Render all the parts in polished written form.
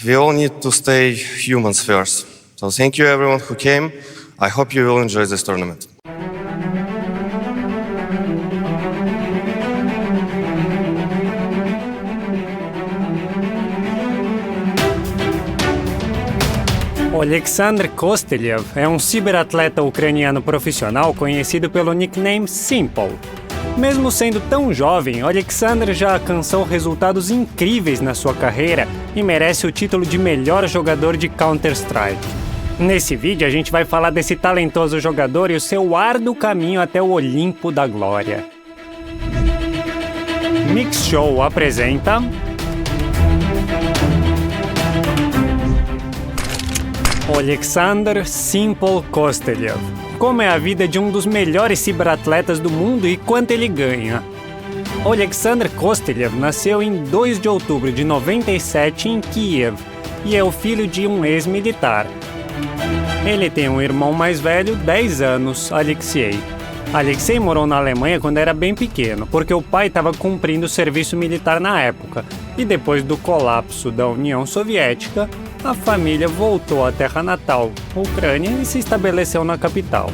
We all need to stay humans first. So thank you everyone who came. I hope you will enjoy this tournament. Oleksandr Kosteliev é um ciberatleta ucraniano profissional conhecido pelo nickname Simple. Mesmo sendo tão jovem, Oleksandr já alcançou resultados incríveis na sua carreira e merece o título de melhor jogador de Counter-Strike. Nesse vídeo a gente vai falar desse talentoso jogador e o seu árduo caminho até o Olimpo da Glória. Mix Show apresenta... Oleksandr Simple Kosteliev. Como é a vida de um dos melhores ciberatletas do mundo e quanto ele ganha? Oleksandr Kosteliev nasceu em 2 de outubro de 97 em Kiev e é o filho de um ex-militar. Ele tem um irmão mais velho, 10 anos, Alexei. Alexei morou na Alemanha quando era bem pequeno, porque o pai estava cumprindo o serviço militar na época, e depois do colapso da União Soviética, a família voltou à terra natal, Ucrânia, e se estabeleceu na capital.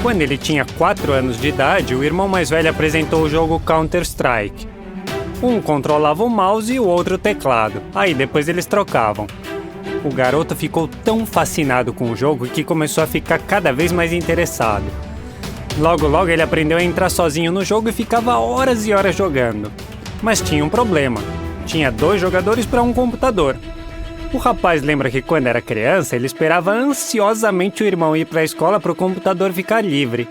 Quando ele tinha 4 anos de idade, o irmão mais velho apresentou o jogo Counter-Strike. Um controlava o mouse e o outro o teclado, aí depois eles trocavam. O garoto ficou tão fascinado com o jogo que começou a ficar cada vez mais interessado. Logo ele aprendeu a entrar sozinho no jogo e ficava horas e horas jogando. Mas tinha um problema. Tinha 2 jogadores para um computador. O rapaz lembra que quando era criança, ele esperava ansiosamente o irmão ir para a escola para o computador ficar livre.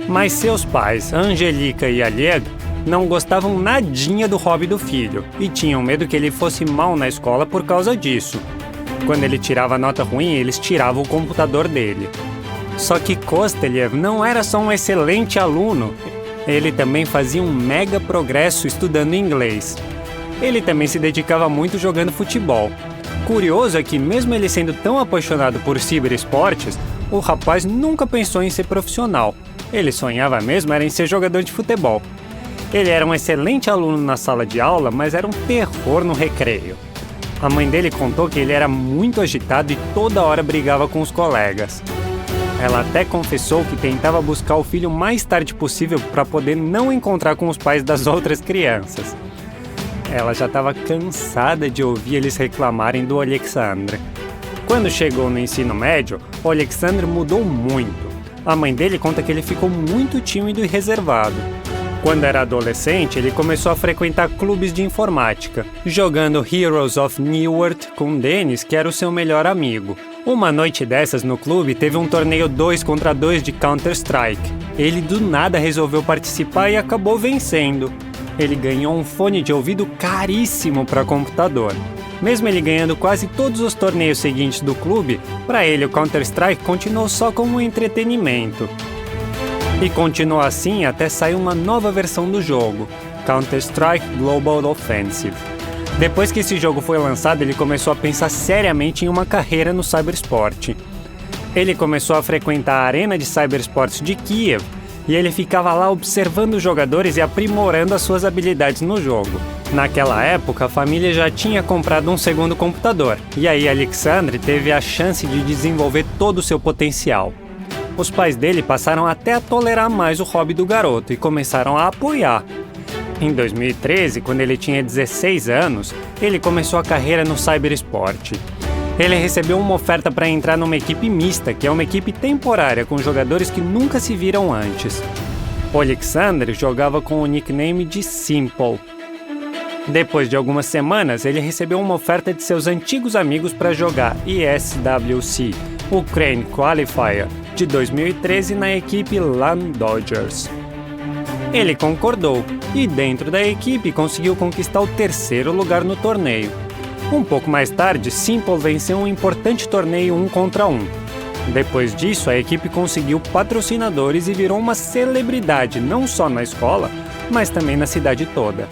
Mas seus pais, Angelika e Oleg, não gostavam nadinha do hobby do filho e tinham medo que ele fosse mal na escola por causa disso. Quando ele tirava nota ruim, eles tiravam o computador dele. Só que Kosteliev não era só um excelente aluno, ele também fazia um mega progresso estudando inglês. Ele também se dedicava muito jogando futebol. Curioso é que, mesmo ele sendo tão apaixonado por ciberesportes, o rapaz nunca pensou em ser profissional. Ele sonhava mesmo era em ser jogador de futebol. Ele era um excelente aluno na sala de aula, mas era um terror no recreio. A mãe dele contou que ele era muito agitado e toda hora brigava com os colegas. Ela até confessou que tentava buscar o filho o mais tarde possível para poder não encontrar com os pais das outras crianças. Ela já estava cansada de ouvir eles reclamarem do Oleksandr. Quando chegou no ensino médio, o Oleksandr mudou muito. A mãe dele conta que ele ficou muito tímido e reservado. Quando era adolescente, ele começou a frequentar clubes de informática, jogando Heroes of Newerth com Dennis, que era o seu melhor amigo. Uma noite dessas no clube teve um torneio 2 contra 2 de Counter-Strike. Ele do nada resolveu participar e acabou vencendo. Ele ganhou um fone de ouvido caríssimo para computador. Mesmo ele ganhando quase todos os torneios seguintes do clube, para ele o Counter-Strike continuou só como um entretenimento. E continuou assim até sair uma nova versão do jogo, Counter-Strike Global Offensive. Depois que esse jogo foi lançado, ele começou a pensar seriamente em uma carreira no cybersport. Ele começou a frequentar a arena de cybersports de Kiev, e ele ficava lá observando os jogadores e aprimorando as suas habilidades no jogo. Naquela época, a família já tinha comprado um segundo computador, e aí Oleksandr teve a chance de desenvolver todo o seu potencial. Os pais dele passaram até a tolerar mais o hobby do garoto e começaram a apoiar. Em 2013, quando ele tinha 16 anos, ele começou a carreira no cybersport. Ele recebeu uma oferta para entrar numa equipe mista, que é uma equipe temporária com jogadores que nunca se viram antes. Oleksandr jogava com o nickname de Simple. Depois de algumas semanas, ele recebeu uma oferta de seus antigos amigos para jogar ESWC, Ukraine Qualifier, de 2013 na equipe LAN Dodgers. Ele concordou e, dentro da equipe, conseguiu conquistar o 3º lugar no torneio. Um pouco mais tarde, Simple venceu um importante torneio 1 contra 1. Depois disso, a equipe conseguiu patrocinadores e virou uma celebridade não só na escola, mas também na cidade toda.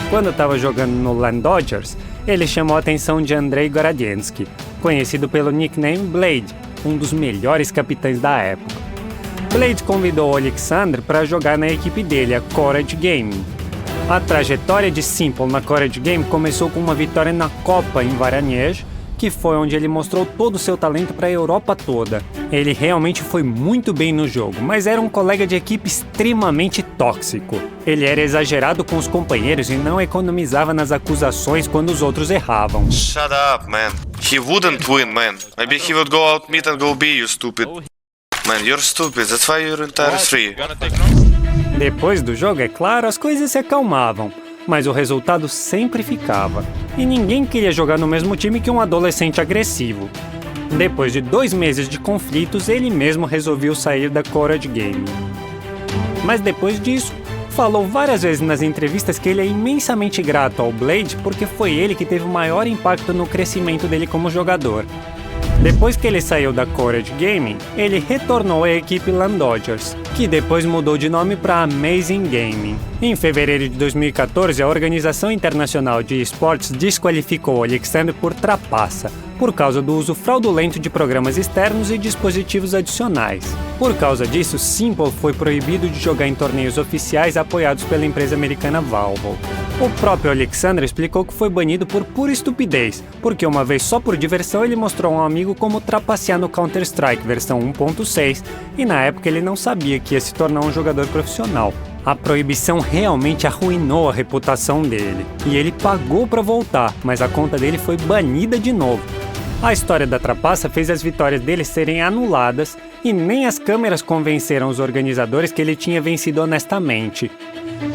Quando estava jogando no LAN Dodgers, ele chamou a atenção de Andrei Gorodiensky, conhecido pelo nickname Blade, um dos melhores capitães da época. Blade convidou Oleksandr para jogar na equipe dele, a Courage Gaming. A trajetória de Simple na Courage Game começou com uma vitória na Copa em Varangier, que foi onde ele mostrou todo o seu talento para a Europa toda. Ele realmente foi muito bem no jogo, mas era um colega de equipe extremamente tóxico. Ele era exagerado com os companheiros e não economizava nas acusações quando os outros erravam. Shut up, man. He wouldn't win, man. Maybe he would go out mid and go B, you stupid. Man, you're stupid. That's why your entire is free. Depois do jogo, é claro, as coisas se acalmavam, mas o resultado sempre ficava. E ninguém queria jogar no mesmo time que um adolescente agressivo. Depois de 2 meses de conflitos, ele mesmo resolveu sair da Courage Game. Mas depois disso, falou várias vezes nas entrevistas que ele é imensamente grato ao Blade porque foi ele que teve o maior impacto no crescimento dele como jogador. Depois que ele saiu da Courage Gaming, ele retornou à equipe LAN Dodgers, que depois mudou de nome para Amazing Gaming. Em fevereiro de 2014, a Organização Internacional de Esportes desqualificou Alexander por trapaça, por causa do uso fraudulento de programas externos e dispositivos adicionais. Por causa disso, Simple foi proibido de jogar em torneios oficiais apoiados pela empresa americana Valve. O próprio Alexander explicou que foi banido por pura estupidez, porque uma vez só por diversão ele mostrou a um amigo como trapacear no Counter-Strike versão 1.6 e na época ele não sabia que ia se tornar um jogador profissional. A proibição realmente arruinou a reputação dele, e ele pagou para voltar, mas a conta dele foi banida de novo. A história da trapaça fez as vitórias dele serem anuladas e nem as câmeras convenceram os organizadores que ele tinha vencido honestamente.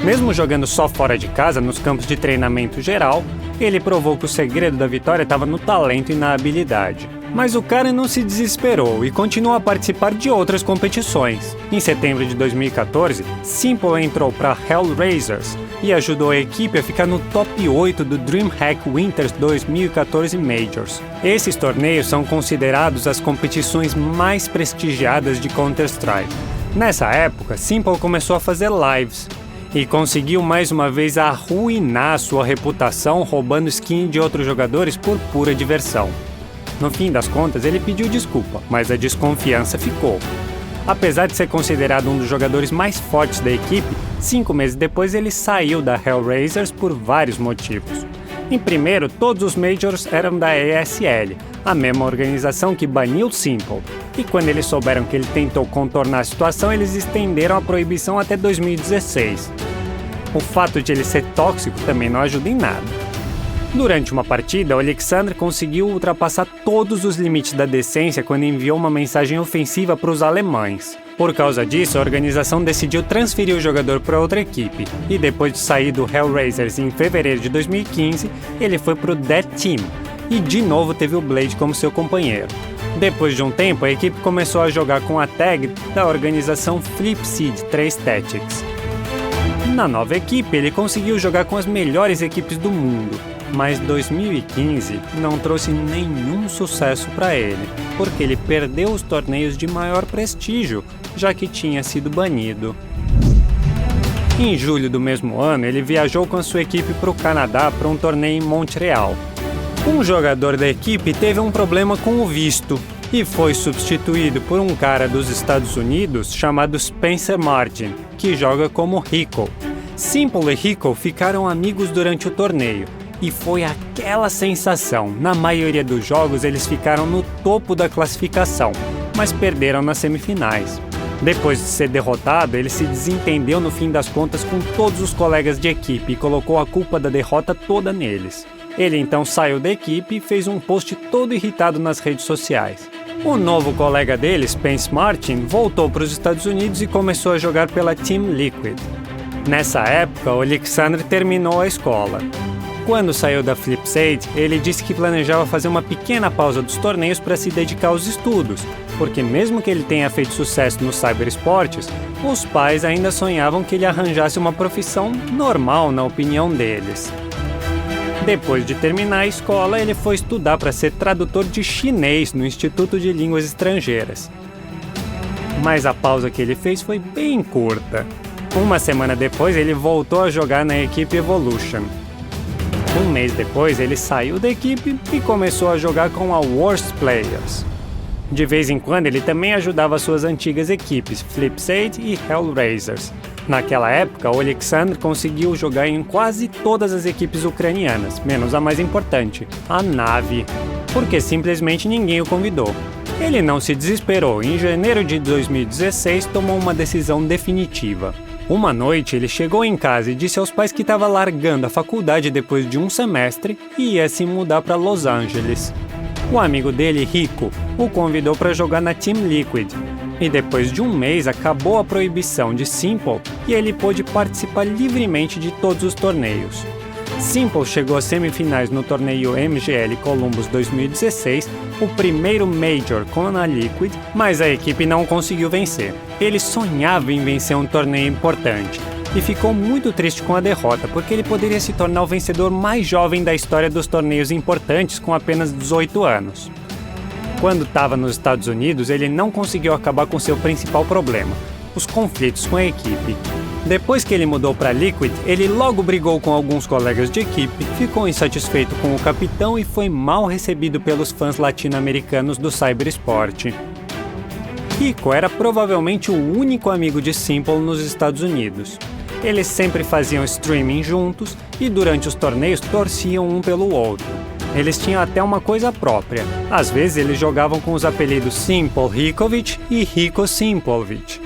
Mesmo jogando só fora de casa, nos campos de treinamento geral, ele provou que o segredo da vitória estava no talento e na habilidade. Mas o cara não se desesperou e continuou a participar de outras competições. Em setembro de 2014, Simple entrou para Hellraisers e ajudou a equipe a ficar no top 8 do DreamHack Winters 2014 Majors. Esses torneios são considerados as competições mais prestigiadas de Counter-Strike. Nessa época, Simple começou a fazer lives e conseguiu mais uma vez arruinar sua reputação roubando skin de outros jogadores por pura diversão. No fim das contas, ele pediu desculpa, mas a desconfiança ficou. Apesar de ser considerado um dos jogadores mais fortes da equipe, 5 meses depois ele saiu da Hellraisers por vários motivos. Em primeiro, todos os Majors eram da ESL, a mesma organização que baniu Simple, e quando eles souberam que ele tentou contornar a situação, eles estenderam a proibição até 2016. O fato de ele ser tóxico também não ajuda em nada. Durante uma partida, o Alexander conseguiu ultrapassar todos os limites da decência quando enviou uma mensagem ofensiva para os alemães. Por causa disso, a organização decidiu transferir o jogador para outra equipe, e depois de sair do Hellraisers em fevereiro de 2015, ele foi para o Dead Team, e de novo teve o Blade como seu companheiro. Depois de um tempo, a equipe começou a jogar com a tag da organização Flipseed 3 Tactics. Na nova equipe, ele conseguiu jogar com as melhores equipes do mundo, mas 2015 não trouxe nenhum sucesso para ele, porque ele perdeu os torneios de maior prestígio, já que tinha sido banido. Em julho do mesmo ano, ele viajou com a sua equipe para o Canadá para um torneio em Montreal. Um jogador da equipe teve um problema com o visto e foi substituído por um cara dos Estados Unidos chamado Spencer Martin, que joga como Rico. Simple e Rico ficaram amigos durante o torneio, e foi aquela sensação. Na maioria dos jogos eles ficaram no topo da classificação, mas perderam nas semifinais. Depois de ser derrotado, ele se desentendeu no fim das contas com todos os colegas de equipe e colocou a culpa da derrota toda neles. Ele então saiu da equipe e fez um post todo irritado nas redes sociais. O novo colega dele, Spence Martin, voltou para os Estados Unidos e começou a jogar pela Team Liquid. Nessa época, o Alexander terminou a escola. Quando saiu da Flipseed, ele disse que planejava fazer uma pequena pausa dos torneios para se dedicar aos estudos, porque mesmo que ele tenha feito sucesso nos cyberesportes, os pais ainda sonhavam que ele arranjasse uma profissão normal na opinião deles. Depois de terminar a escola, ele foi estudar para ser tradutor de chinês no Instituto de Línguas Estrangeiras. Mas a pausa que ele fez foi bem curta. Uma semana depois, ele voltou a jogar na equipe Evolution. Um mês depois, ele saiu da equipe e começou a jogar com a Worst Players. De vez em quando ele também ajudava suas antigas equipes, Flipside e Hellraisers. Naquela época, o Alexander conseguiu jogar em quase todas as equipes ucranianas, menos a mais importante, a Navy, porque simplesmente ninguém o convidou. Ele não se desesperou e em janeiro de 2016 tomou uma decisão definitiva. Uma noite ele chegou em casa e disse aos pais que estava largando a faculdade depois de um semestre e ia se mudar para Los Angeles. O amigo dele, Rico, o convidou para jogar na Team Liquid. E depois de um mês acabou a proibição de Simple e ele pôde participar livremente de todos os torneios. Simple chegou às semifinais no torneio MGL Columbus 2016, o primeiro Major com a Liquid, mas a equipe não conseguiu vencer. Ele sonhava em vencer um torneio importante e ficou muito triste com a derrota, porque ele poderia se tornar o vencedor mais jovem da história dos torneios importantes com apenas 18 anos. Quando estava nos Estados Unidos, ele não conseguiu acabar com seu principal problema, os conflitos com a equipe. Depois que ele mudou para Liquid, ele logo brigou com alguns colegas de equipe, ficou insatisfeito com o capitão e foi mal recebido pelos fãs latino-americanos do cybersport. Rico era provavelmente o único amigo de Simple nos Estados Unidos. Eles sempre faziam streaming juntos e durante os torneios torciam um pelo outro. Eles tinham até uma coisa própria. Às vezes eles jogavam com os apelidos Simple Rikovic e Rico Simplovic.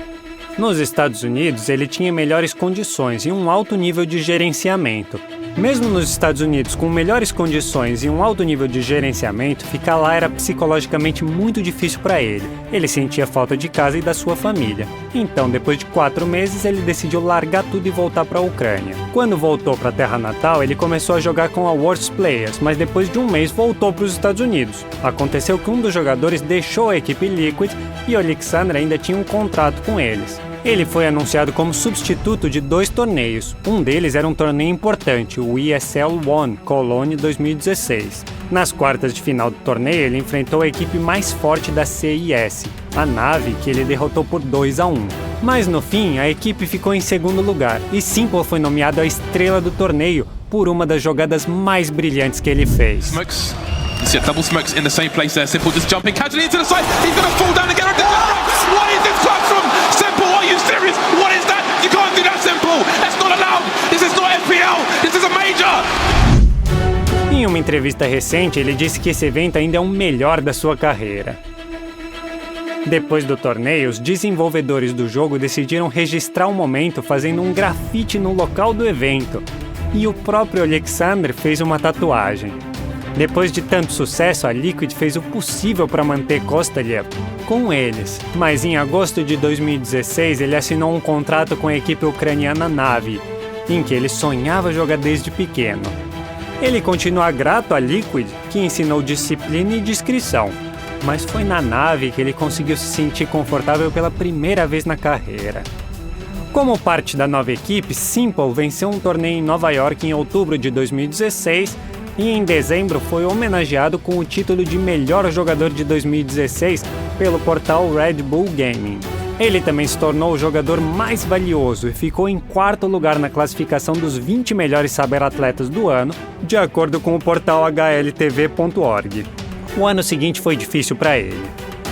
Nos Estados Unidos, ele tinha melhores condições e um alto nível de gerenciamento. Mesmo nos Estados Unidos, com melhores condições e um alto nível de gerenciamento, ficar lá era psicologicamente muito difícil para ele. Ele sentia falta de casa e da sua família. Então, depois de 4 meses, ele decidiu largar tudo e voltar para a Ucrânia. Quando voltou para a terra natal, ele começou a jogar com a Worst Players, mas depois de um mês voltou para os Estados Unidos. Aconteceu que um dos jogadores deixou a equipe Liquid e o Alexander ainda tinha um contrato com eles. Ele foi anunciado como substituto de 2 torneios. Um deles era um torneio importante, o ESL One Cologne 2016. Nas quartas de final do torneio, ele enfrentou a equipe mais forte da CIS, a Navy, que ele derrotou por 2-1. Mas no fim, a equipe ficou em segundo lugar e Simple foi nomeado a estrela do torneio por uma das jogadas mais brilhantes que ele fez. Smokes. You see double smokes in the same place there. Simple just jumping casually into the side. He's going to fall down again. What is this clutch from Simple? Are you serious? What is that? You can't do that, Simple. That's not allowed. This is not FPL. This is a major. Em uma entrevista recente, ele disse que esse evento ainda é o melhor da sua carreira. Depois do torneio, os desenvolvedores do jogo decidiram registrar o momento fazendo um grafite no local do evento. E o próprio Alexander fez uma tatuagem. Depois de tanto sucesso, a Liquid fez o possível para manter Kostelyev com eles, mas em agosto de 2016 ele assinou um contrato com a equipe ucraniana Navy, em que ele sonhava jogar desde pequeno. Ele continua grato à Liquid, que ensinou disciplina e discrição, mas foi na Navy que ele conseguiu se sentir confortável pela primeira vez na carreira. Como parte da nova equipe, Simple venceu um torneio em Nova York em outubro de 2016 e em dezembro foi homenageado com o título de melhor jogador de 2016 pelo portal Red Bull Gaming. Ele também se tornou o jogador mais valioso e ficou em 4º lugar na classificação dos 20 melhores cyberatletas do ano, de acordo com o portal HLTV.org. O ano seguinte foi difícil para ele.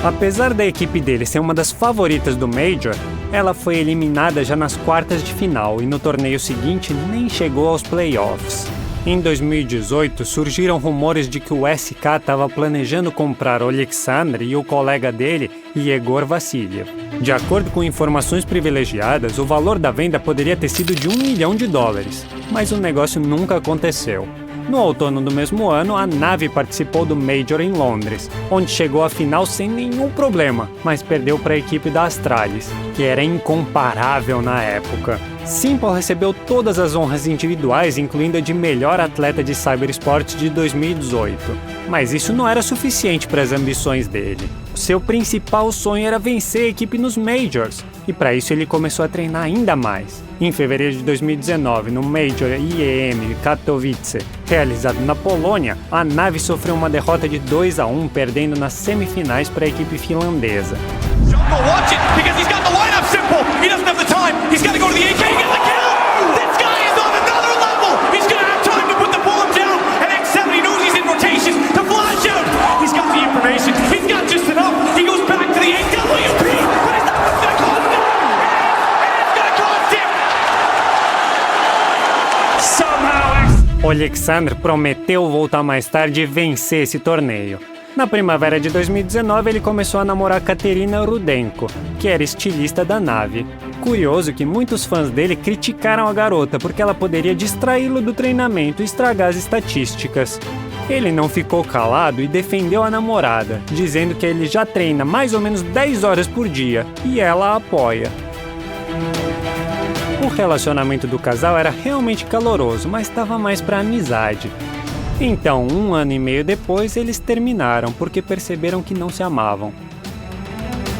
Apesar da equipe dele ser uma das favoritas do Major, ela foi eliminada já nas quartas de final e no torneio seguinte nem chegou aos playoffs. Em 2018, surgiram rumores de que o SK estava planejando comprar o Alexander e o colega dele, Yegor Vassiliev. De acordo com informações privilegiadas, o valor da venda poderia ter sido de $1 milhão, mas o negócio nunca aconteceu. No outono do mesmo ano, a Navy participou do Major em Londres, onde chegou à final sem nenhum problema, mas perdeu para a equipe da Astralis, que era incomparável na época. Simple recebeu todas as honras individuais, incluindo a de melhor atleta de cybersport de 2018. Mas isso não era suficiente para as ambições dele. Seu principal sonho era vencer a equipe nos Majors, e para isso ele começou a treinar ainda mais. Em fevereiro de 2019, no Major IEM Katowice, realizado na Polônia, a Navy sofreu uma derrota de 2-1, perdendo nas semifinais para a equipe finlandesa. Watch it, because he's got the lineup Simple. He doesn't have the time. He's got to go to the AK and get the kill. This guy is on another level. He's going to have time to put the bullet down. And X7, he knows he's in rotation to flash out. He's got the information. He's got just enough. He Alexander prometeu voltar mais tarde e vencer esse torneio. Na primavera de 2019, ele começou a namorar Katerina Rudenko, que era estilista da Na'Vi. Curioso que muitos fãs dele criticaram a garota porque ela poderia distraí-lo do treinamento e estragar as estatísticas. Ele não ficou calado e defendeu a namorada, dizendo que ele já treina mais ou menos 10 horas por dia, e ela a apoia. O relacionamento do casal era realmente caloroso, mas estava mais para amizade. Então, 1 ano e meio depois, eles terminaram porque perceberam que não se amavam.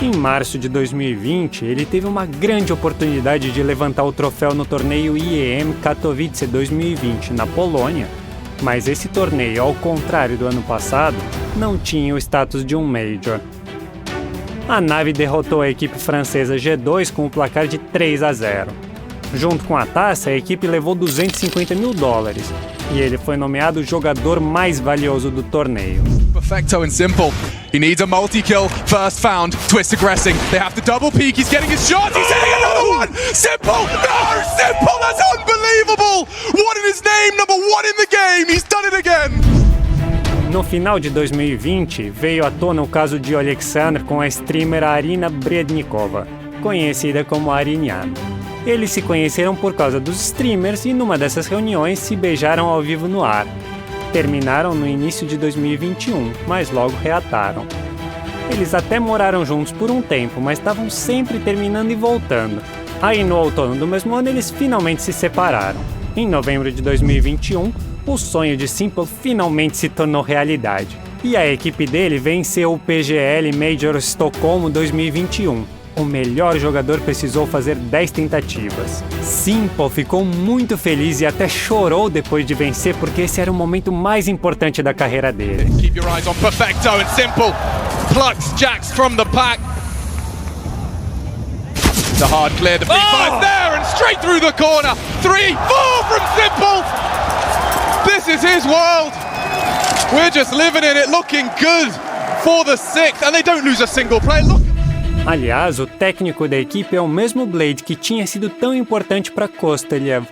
Em março de 2020, ele teve uma grande oportunidade de levantar o troféu no torneio IEM Katowice 2020, na Polônia, mas esse torneio, ao contrário do ano passado, não tinha o status de um Major. A Na'Vi derrotou a equipe francesa G2 com o placar de 3-0. Junto com a taça, a equipe levou $250 mil, e ele foi nomeado o jogador mais valioso do torneio. Perfecto and simple. He needs a multi-kill. First found. Twist aggressing. They have to double peek. He's getting his shot. He's hitting another one. Simple. No, Simple. That's unbelievable. What in his name? Number 1 in the game. He's done it again. No final de 2020, veio à tona o caso de Alexander com a streamer Arina Brednikova, conhecida como Arinyan. Eles se conheceram por causa dos streamers e numa dessas reuniões se beijaram ao vivo no ar. Terminaram no início de 2021, mas logo reataram. Eles até moraram juntos por um tempo, mas estavam sempre terminando e voltando. Aí no outono do mesmo ano eles finalmente se separaram. Em novembro de 2021, o sonho de Simple finalmente se tornou realidade. E a equipe dele venceu o PGL Major Estocolmo 2021. O melhor jogador precisou fazer 10 tentativas. Simple ficou muito feliz e até chorou depois de vencer porque esse era o momento mais importante da carreira dele. Keep your eyes on Perfecto and Simple. Plucks Jax from the pack. The hard clear. The P5 there and straight through the corner. 3, 4 from Simple. This is his world. We're just living in it, looking good for the 6th. And they don't lose a single play. Look. Aliás, o técnico da equipe é o mesmo Blade que tinha sido tão importante para Kosteliev.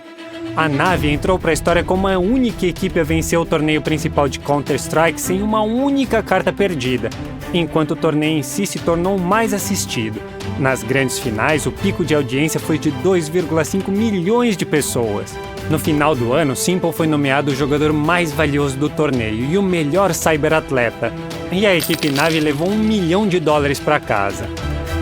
A Na'Vi entrou para a história como a única equipe a vencer o torneio principal de Counter-Strike sem uma única carta perdida, enquanto o torneio em si se tornou mais assistido. Nas grandes finais, o pico de audiência foi de 2,5 milhões de pessoas. No final do ano, Simple foi nomeado o jogador mais valioso do torneio e o melhor cyberatleta. E a equipe Na'Vi levou $1 milhão para casa.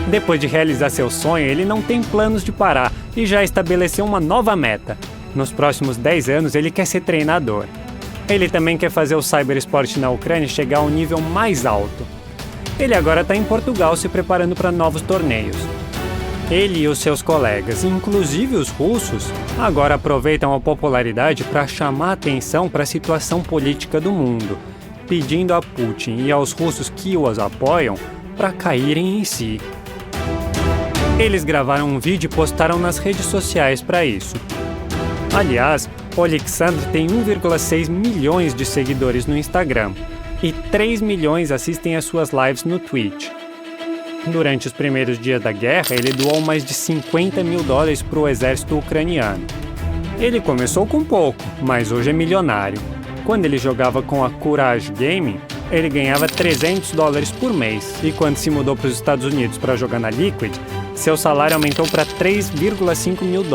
Depois de realizar seu sonho, ele não tem planos de parar e já estabeleceu uma nova meta. Nos próximos 10 anos, ele quer ser treinador. Ele também quer fazer o cyberesporte na Ucrânia chegar a um nível mais alto. Ele agora está em Portugal se preparando para novos torneios. Ele e os seus colegas, inclusive os russos, agora aproveitam a popularidade para chamar atenção para a situação política do mundo, pedindo a Putin e aos russos que os apoiam para caírem em si. Eles gravaram um vídeo e postaram nas redes sociais para isso. Aliás, o Alexander tem 1,6 milhões de seguidores no Instagram e 3 milhões assistem às suas lives no Twitch. Durante os primeiros dias da guerra, ele doou mais de $50 mil para o exército ucraniano. Ele começou com pouco, mas hoje é milionário. Quando ele jogava com a Courage Gaming, ele ganhava $300 por mês, e quando se mudou para os Estados Unidos para jogar na Liquid, seu salário aumentou para $3,5 mil.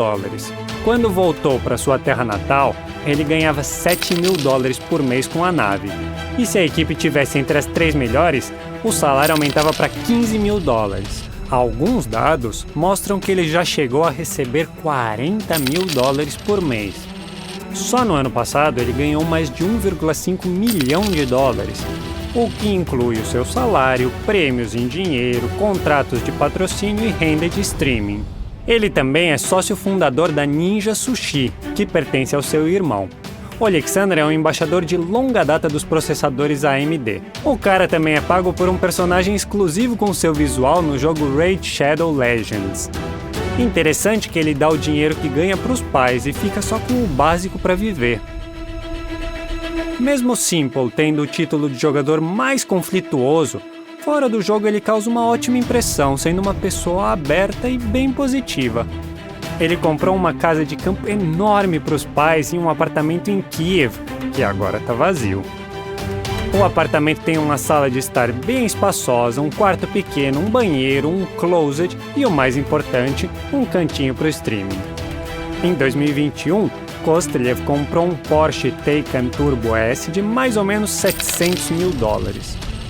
Quando voltou para sua terra natal, ele ganhava $7 mil por mês com a Na'Vi. E se a equipe tivesse entre as 3 melhores, o salário aumentava para $15 mil. Alguns dados mostram que ele já chegou a receber $40 mil por mês. Só no ano passado ele ganhou mais de $1,5 milhão, o que inclui o seu salário, prêmios em dinheiro, contratos de patrocínio e renda de streaming. Ele também é sócio fundador da Ninja Sushi, que pertence ao seu irmão. O Alexander é um embaixador de longa data dos processadores AMD. O cara também é pago por um personagem exclusivo com seu visual no jogo Raid Shadow Legends. Interessante que ele dá o dinheiro que ganha para os pais e fica só com o básico para viver. Mesmo Simple tendo o título de jogador mais conflituoso, fora do jogo ele causa uma ótima impressão, sendo uma pessoa aberta e bem positiva. Ele comprou uma casa de campo enorme para os pais e um apartamento em Kiev, que agora está vazio. O apartamento tem uma sala de estar bem espaçosa, um quarto pequeno, um banheiro, um closet e, o mais importante, um cantinho para o streaming. Em 2021, Kostelev comprou um Porsche Taycan Turbo S de mais ou menos $700 mil.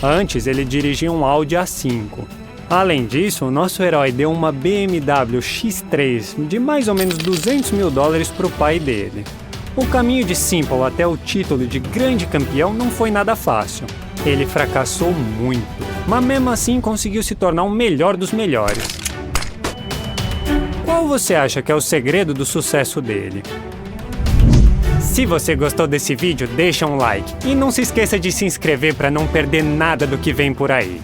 Antes, ele dirigia um Audi A5. Além disso, o nosso herói deu uma BMW X3 de mais ou menos $200 mil para o pai dele. O caminho de Simple até o título de grande campeão não foi nada fácil. Ele fracassou muito, mas mesmo assim conseguiu se tornar o melhor dos melhores. Qual você acha que é o segredo do sucesso dele? Se você gostou desse vídeo, deixa um like e não se esqueça de se inscrever para não perder nada do que vem por aí.